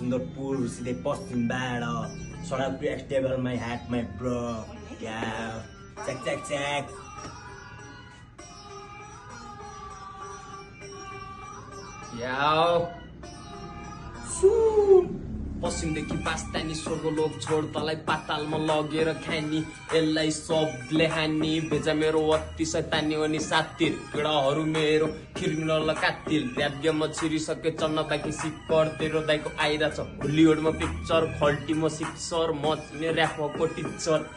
सुन्दरपुर सिधै पश्चिमबाट सडक स्टेबल माई हाट माई ब्रो क्या चेक चेक चेक पश्चिमदेखि पास्तानी स्वर्गलोक छोड तलाई पातालमा लगेर खानी यसलाई सबले हानी भेजा मेरो अति सैतानी अनि सातिर केडाहरू मेरो खिर्न कातिल राज्यमा छिरिसके चन्न बाँकी सिक्कर तेरो दाइको आइरहेछ होलिउडमा पिक्चर खल्टीमा सिक्सर म चिने ऱ्यापको टिचर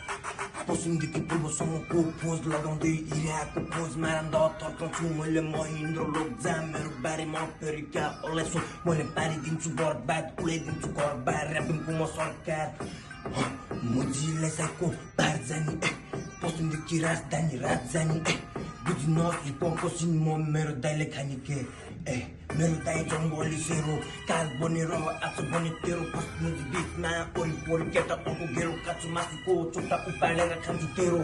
पश्चिमदेखि पूर्वसम्मको खोज लगाउँदै इराकको खोज मार्दा थर्काउँछु मैले महेन्द्र लोक जाम मेरो बारेमा फेरि क्या अल्लाह सो मैले पारिदिन्छु बर्बाद उडाइदिन्छु घरबार ऱ्यापिङको म सरकार मुजीलाई साइको बार जानी पश्चिमदेखि राजधानी राजधानी बुझ्न हिपकोसिन म मेरो दाइले खाने के मेरो दाइ जङ्गली सेरो काल बनेर आज बने तेरो पश्चिम बिचमा वरिपरि केटा अर्को घेरो काँचो मासुको चोटा उपाडेर खान्छु तेरो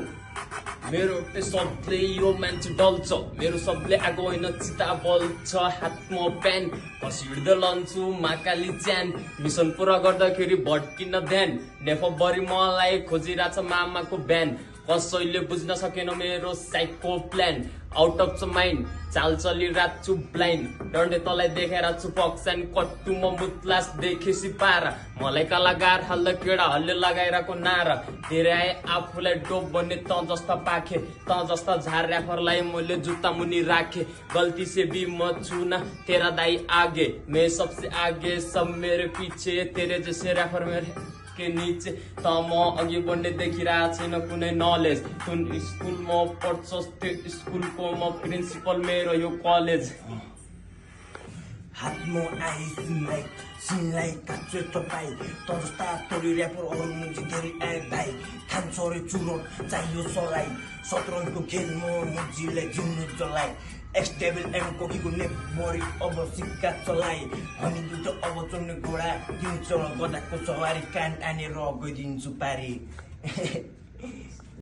मेरो सबले यो मान्छे डल्छ मेरो सबले आगो होइन चिता बल्छ हातमा प्यान हँसिड्दै लन्छु महाकाली च्यान मिसन पुरा गर्दाखेरि भट्किन ध्यान नेफबरी मलाई खोजिरहेछ मामाको ब्यान कसैले बुझ्न सकेन मेरो psycho plan out of mind चाल चलिरहेको छु ब्लाइन्ड डन्डे तलाई देखेर छु पक्सान कट्टु म मुतलास देखेसी पारा मलाई कलाकार हाल्दा केडाहरूले लगाइरहेको नारा धेरै आए आफूलाई डोप बन्ने त जस्ता पाखे त जस्ता झार ऱ्याफरलाई मैले जुत्ता मुनि राखे गल्ती से भी म छु न तेरा दाई आगे मैं सबसे आगे सब मेरे पीछे तेरे जैसे ऱ्याफर मेरे के नीचे त म अघि बढ्ने देखिरहेको छैन कुनै नलेज कुन स्कुलमा पढ्छस् त्यो स्कुलको म प्रिन्सिपल मेरो यो कलेज हातमा आए सिनलाई काट्छु तपाईँ त जस्ता तोरी ऱ्यापरहरू मुझे धेरै आए भाइ खान्छ रे चुरोट चाहियो सलाई शतरन्जको खेल म मुजीलाई जिउनु चलाइ एक्सटेबल एम कोकीको नेप मरी अब सिक्का चलाइ हामी दुईटा अब चढ्ने घोडा दिउँछ गदाको सवारी कान तानेर गइदिन्छु पारी